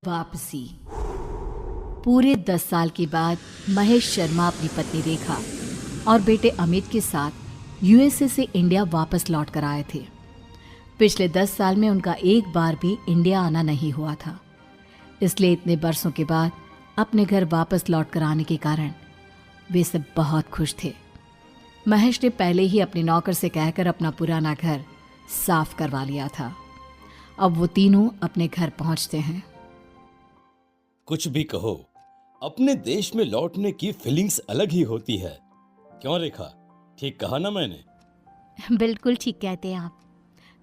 वापसी। पूरे 10 साल के बाद महेश शर्मा अपनी पत्नी रेखा और बेटे अमित के साथ यूएसए से इंडिया वापस लौट कर आए थे। पिछले 10 साल में उनका एक बार भी इंडिया आना नहीं हुआ था, इसलिए इतने बरसों के बाद अपने घर वापस लौट कर आने के कारण वे सब बहुत खुश थे। महेश ने पहले ही अपने नौकर से कहकर अपना पुराना घर साफ करवा लिया था। अब वो तीनों अपने घर पहुंचते हैं। कुछ भी कहो, अपने देश में लौटने की फीलिंग्स अलग ही होती है। क्यों रेखा, ठीक कहा ना मैंने? बिल्कुल ठीक कहते हैं आप।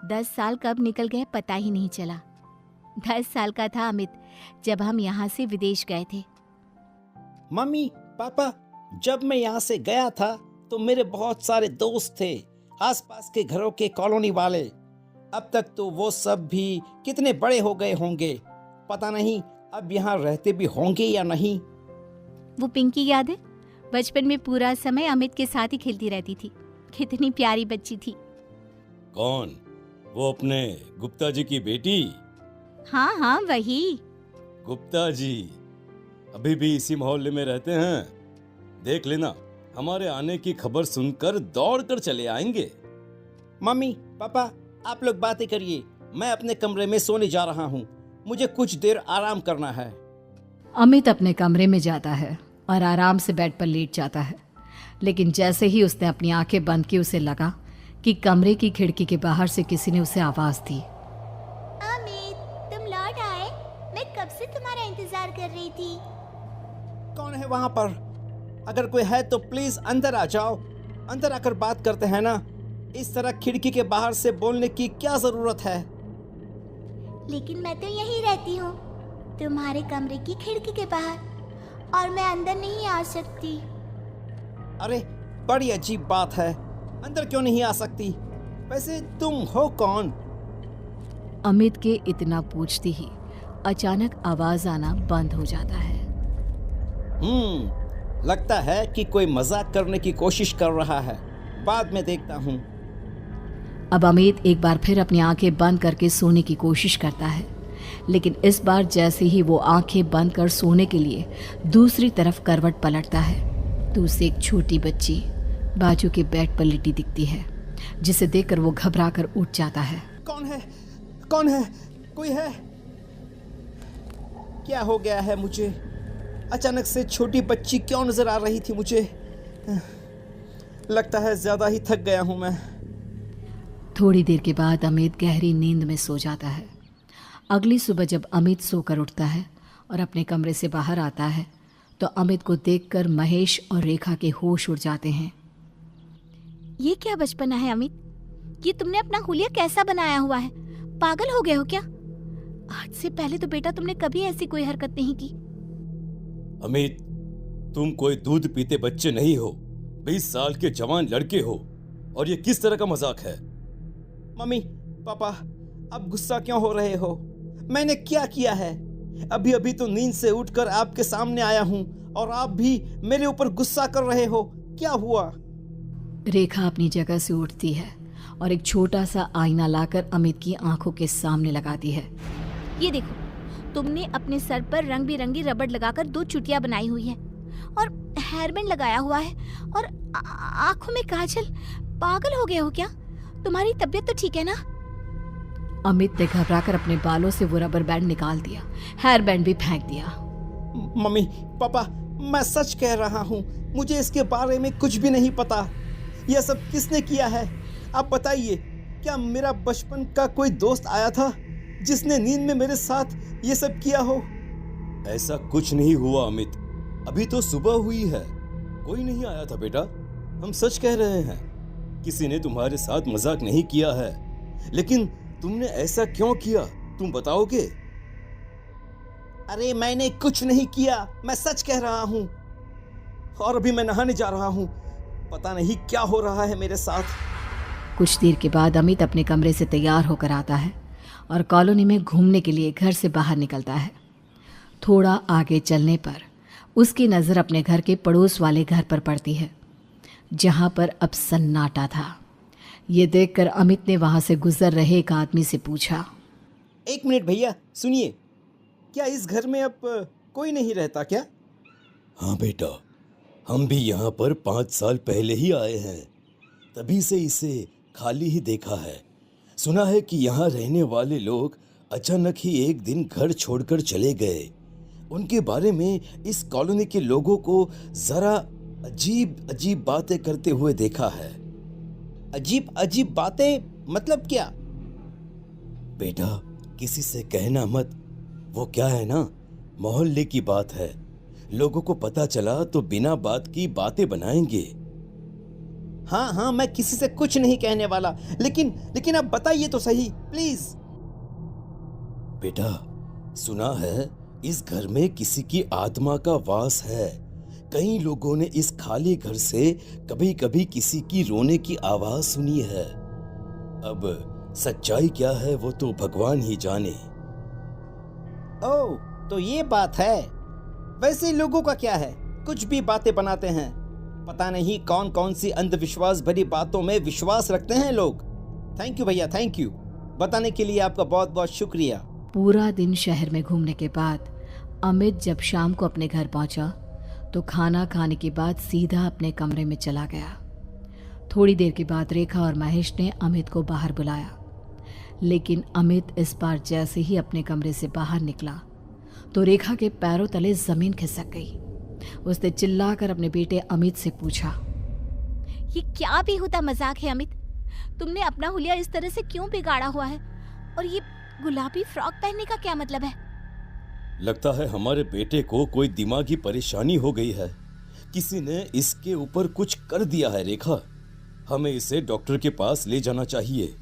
10 साल कब निकल गए पता ही नहीं चला। 10 साल का था अमित जब हम यहाँ से विदेश गए थे। मम्मी पापा, जब मैं यहाँ से गया था तो मेरे बहुत सारे दोस्त थे, आसपास के घरों के कॉलोनी वाले। अब तक तो वो सब भी कितने बड़े हो गए होंगे, पता नहीं अब यहाँ रहते भी होंगे या नहीं। वो पिंकी याद है? बचपन में पूरा समय अमित के साथ ही खेलती रहती थी। कितनी प्यारी बच्ची थी। कौन? वो अपने गुप्ता जी की बेटी? हाँ हाँ वही। गुप्ता जी अभी भी इसी मोहल्ले में रहते हैं। देख लेना, हमारे आने की खबर सुनकर दौड़ कर चले आएंगे। मम्मी पापा, आप लोग बातें करिए, मैं अपने कमरे में सोने जा रहा हूँ। मुझे कुछ देर आराम करना है। अमित अपने कमरे में जाता है और आराम से बेड पर लेट जाता है, लेकिन जैसे ही उसने अपनी आंखें बंद की उसे लगा कि कमरे की खिड़की के बाहर से किसी ने उसे आवाज दी। अमित, तुम लौट आए? मैं कब से तुम्हारा इंतजार कर रही थी। कौन है वहाँ पर? अगर कोई है तो प्लीज अंदर आ जाओ। अंदर आकर बात करते हैं ना। इस तरह खिड़की के बाहर से बोलने की क्या जरूरत है? लेकिन मैं तो यहीं रहती हूँ, तुम्हारे कमरे की खिड़की के बाहर, और मैं अंदर नहीं आ सकती। अरे बड़ी अजीब बात है, अंदर क्यों नहीं आ सकती? वैसे तुम हो कौन? अमित के इतना पूछते ही अचानक आवाज आना बंद हो जाता है। लगता है कि कोई मजाक करने की कोशिश कर रहा है। बाद में देखता हूँ। अब अमित एक बार फिर अपनी आंखें बंद करके सोने की कोशिश करता है, लेकिन इस बार जैसे ही वो आंखें बंद कर सोने के लिए दूसरी तरफ करवट पलटता है तो उसे एक छोटी बच्ची बाजू के बेड पर लेटी दिखती है, जिसे देखकर वो घबरा कर उठ जाता है। कौन है? कौन है? कोई है? क्या हो गया है मुझे? अचानक से छोटी बच्ची क्यों नजर आ रही थी मुझे? लगता है ज्यादा ही थक गया हूं मैं। थोड़ी देर के बाद अमित गहरी नींद में सो जाता है। अगली सुबह जब अमित सोकर उठता है और अपने कमरे से बाहर आता है तो अमित को देखकर महेश और रेखा के होश उड़ जाते हैं। ये क्या बचपना है अमित? ये तुमने अपना हुलिया कैसा बनाया हुआ है? पागल हो गए हो क्या? आज से पहले तो बेटा तुमने कभी ऐसी कोई हरकत नहीं की। अमित, तुम कोई दूध पीते बच्चे नहीं हो, 20 साल के जवान लड़के हो, और ये किस तरह का मजाक है? मम्मी पापा, अब गुस्सा क्यों हो रहे हो? मैंने क्या किया है? अभी अभी तो नींद से उठकर आपके सामने आया हूँ और आप भी मेरे ऊपर गुस्सा कर रहे हो। क्या हुआ? रेखा अपनी जगह से उठती है और एक छोटा सा आईना लाकर अमित की आंखों के सामने लगाती है। ये देखो, तुमने अपने सर पर रंग बिरंगी रबड़ लगाकर 2 चुटियां बनाई हुई हैं और हेयरबैंड लगाया हुआ है और आंखों में काजल। पागल हो गए हो क्या? तुम्हारी तबीयत तो ठीक है ना? अमित ने घबराकर अपने बालों से वो रबर बैंड निकाल दिया, हेयर बैंड भी फेंक दिया। मम्मी पापा, मैं सच कह रहा हूँ, मुझे इसके बारे में कुछ भी नहीं पता। यह सब किसने किया है? आप बताइए, क्या मेरा बचपन का कोई दोस्त आया था जिसने नींद में मेरे साथ ये सब किया हो? ऐसा कुछ नहीं हुआ अमित, अभी तो सुबह हुई है। कोई नहीं आया था बेटा, हम सच कह रहे हैं। किसी ने तुम्हारे साथ मजाक नहीं किया है, लेकिन तुमने ऐसा क्यों किया, तुम बताओगे? अरे मैंने कुछ नहीं किया, मैं सच कह रहा हूँ। और अभी मैं नहाने जा रहा हूँ। पता नहीं क्या हो रहा है मेरे साथ। कुछ देर के बाद अमित अपने कमरे से तैयार होकर आता है और कॉलोनी में घूमने के लिए घर से बाहर निकलता है। थोड़ा आगे चलने पर उसकी नज़र अपने घर के पड़ोस वाले घर पर पड़ती है, जहाँ पर अब सन्नाटा था। ये देखकर अमित ने वहाँ से गुजर रहे एक आदमी से पूछा। 1 मिनट भैया, सुनिए। क्या इस घर में अब कोई नहीं रहता क्या? हाँ बेटा, हम भी यहाँ पर 5 साल पहले ही आए हैं। तभी से इसे खाली ही देखा है। सुना है कि यहाँ रहने वाले लोग अचानक ही एक दिन घर छोड़कर चले गए। उनके बारे में इस कॉलोनी के लोगों को जरा अजीब अजीब बातें करते हुए देखा है। अजीब अजीब बातें मतलब क्या? बेटा, किसी से कहना मत। वो क्या है ना, मोहल्ले की बात है। लोगों को पता चला तो बिना बात की बातें बनाएंगे। हाँ हाँ, मैं किसी से कुछ नहीं कहने वाला, लेकिन आप बताइए तो सही प्लीज। बेटा, सुना है इस घर में किसी की आत्मा का वास है। कई लोगों ने इस खाली घर से कभी कभी किसी की रोने की आवाज सुनी है। अब सच्चाई क्या है वो तो भगवान ही जाने। ओह, तो ये बात है। वैसे लोगों का क्या है, कुछ भी बातें बनाते हैं। पता नहीं कौन कौन सी अंधविश्वास भरी बातों में विश्वास रखते हैं लोग। थैंक यू भैया, थैंक यू। बताने के लिए आपका बहुत बहुत शुक्रिया। पूरा दिन शहर में घूमने के बाद अमित जब शाम को अपने घर पहुंचा तो खाना खाने के बाद सीधा अपने कमरे में चला गया। थोड़ी देर के बाद रेखा और महेश ने अमित को बाहर बुलाया, लेकिन अमित इस बार जैसे ही अपने कमरे से बाहर निकला तो रेखा के पैरों तले जमीन खिसक गई। उसने चिल्लाकर अपने बेटे अमित से पूछा, ये क्या बेहुदा मजाक है अमित? तुमने अपना हुलिया इस तरह से क्यों बिगाड़ा हुआ है? और ये गुलाबी फ्रॉक पहनने का क्या मतलब है? लगता है हमारे बेटे को कोई दिमागी परेशानी हो गई है। किसी ने इसके ऊपर कुछ कर दिया है रेखा। हमें इसे डॉक्टर के पास ले जाना चाहिए।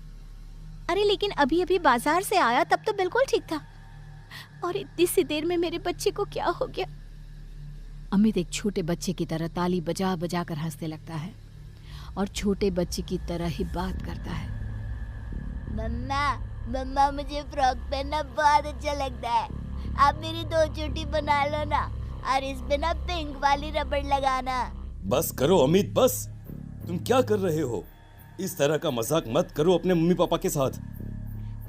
अरे लेकिन अभी अभी बाजार से आया तब तो बिल्कुल ठीक था, और इतनी सी देर में मेरे बच्चे को क्या हो गया? अमित एक छोटे बच्चे की तरह ताली बजा बजा कर हंसने लगता है और छोटे बच्चे की तरह ही बात करता है। मम्मा मुझे फ्रॉक पहनना बहुत अच्छा लगता है। आप मेरी 2 चोटी बना लो ना, और इस पे ना पिंक वाली रबड़ लगाना। बस करो अमित, बस। तुम क्या कर रहे हो? इस तरह का मजाक मत करो अपने मम्मी पापा के साथ।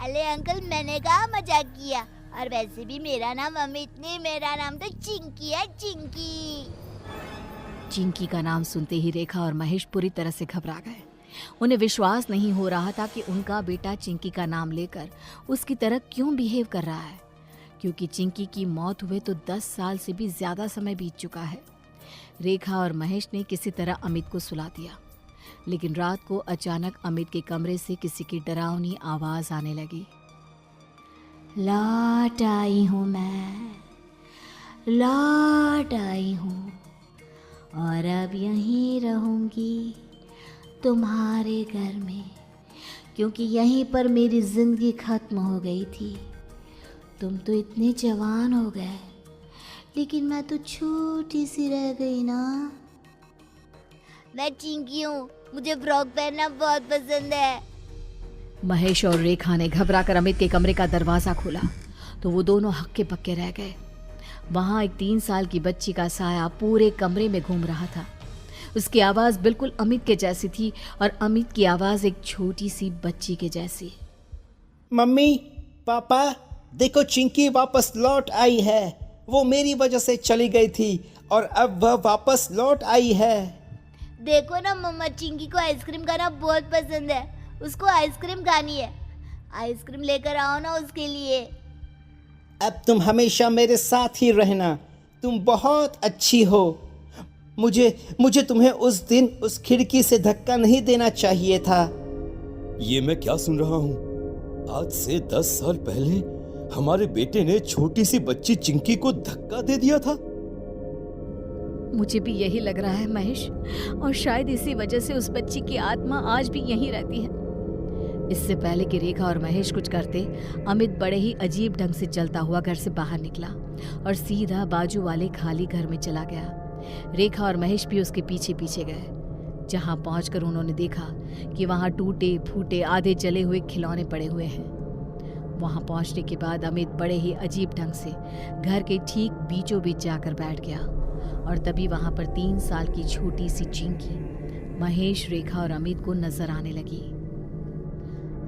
अरे अंकल, मैंने कहा मजाक किया। और वैसे भी मेरा नाम अमित नहीं, मेरा नाम तो चिंकी है, चिंकी। चिंकी का नाम सुनते ही रेखा और महेश पूरी तरह से घबरा गए। उन्हें विश्वास नहीं हो रहा था कि उनका बेटा चिंकी का नाम लेकर उसकी तरह क्यों बिहेव कर रहा है, क्योंकि चिंकी की मौत हुए तो 10 साल से भी ज्यादा समय बीत चुका है। रेखा और महेश ने किसी तरह अमित को सुला दिया, लेकिन रात को अचानक अमित के कमरे से किसी की डरावनी आवाज आने लगी। लौट आई हूँ मैं, लौट आई हूँ, और अब यहीं रहूँगी तुम्हारे घर में, क्योंकि यहीं पर मेरी जिंदगी खत्म हो गई थी। तुम तो इतने जवान हो गए, लेकिन मैं तो छोटी सी रह गई ना। मैं चिंकी हूँ, मुझे फ्रॉक पहनना बहुत पसंद है। महेश और रेखा ने घबराकर अमित के कमरे का दरवाजा खोला तो वो दोनों हक्के पक्के रह गए। वहां एक 3 साल की बच्ची का साया पूरे कमरे में घूम रहा था। उसकी आवाज बिल्कुल अमित के जैसी थी और अमित की आवाज एक छोटी सी बच्ची के जैसी। मम्मी पापा, देखो चिंकी वापस लौट आई है। वो मेरी वजह से चली गई थी और अब वह वापस लौट आई है। देखो ना मम्मा, चिंकी को आइसक्रीम खाना बहुत पसंद है। उसको आइसक्रीम खानी है। आइसक्रीम लेकर आओ ना उसके लिए। अब तुम हमेशा मेरे साथ ही रहना। तुम बहुत अच्छी हो। मुझे तुम्हें उस दिन उस खिड़की से धक्का नहीं देना चाहिए था। ये मैं क्या सुन रहा हूँ? आज से 10 साल पहले हमारे बेटे ने छोटी सी बच्ची चिंकी को धक्का दे दिया था। मुझे भी यही लग रहा है महेश, और शायद इसी वजह से उस बच्ची की आत्मा आज भी यहीं रहती है। इससे पहले कि रेखा और महेश कुछ करते, अमित बड़े ही अजीब ढंग से चलता हुआ घर से बाहर निकला और सीधा बाजू वाले खाली घर में चला गया। रेखा और महेश भी उसके पीछे पीछे गए। जहां पहुंचकर उन्होंने देखा कि वहां टूटे फूटे आधे जले हुए खिलौने पड़े हुए हैं। वहां पहुंचने के बाद अमित बड़े ही अजीब ढंग से घर के ठीक बीचों बीच जाकर बैठ गया, और तभी वहां पर 3 साल की छोटी सी चिंकी महेश, रेखा और अमित को नजर आने लगी।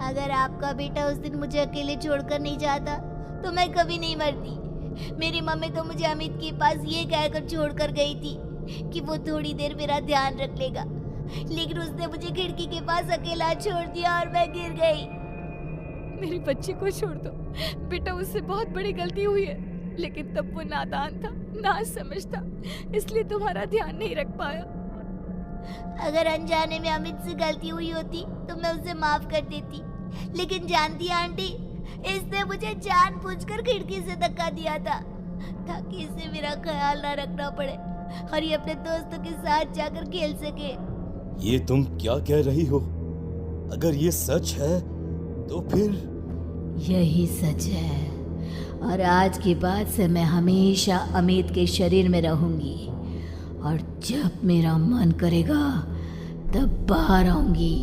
अगर आपका बेटा उस दिन मुझे अकेले छोड़कर नहीं जाता तो मैं कभी नहीं मरती। मेरी मम्मी तो मुझे अमित के पास ये कहकर छोड़कर गई थी कि वो थोड़ी देर मेरा ध्यान रख लेगा, लेकिन उसने मुझे खिड़की के पास अकेला छोड़ दिया और मैं गिर गई। मेरे बच्चे को छोड़ दो बेटा, उससे बहुत बड़ी गलती हुई है, लेकिन तब वो नादान था, ना समझता, इसलिए तुम्हारा ध्यान नहीं रख पाया। अगर अनजाने में अमित से गलती हुई होती तो मैं उसे माफ कर देती, लेकिन जानती आंटी, इसने मुझे जानबूझकर खिड़की से धक्का दिया था ताकि इसे मेरा ख्याल ना रखना पड़े और ये अपने दोस्तों के साथ जाकर खेल सके। ये तुम क्या कह रही हो? अगर ये सच है तो फिर यही सच है, और आज के बाद से मैं हमेशा अमित के शरीर में रहूंगी, और जब मेरा मन करेगा तब बाहर आऊंगी।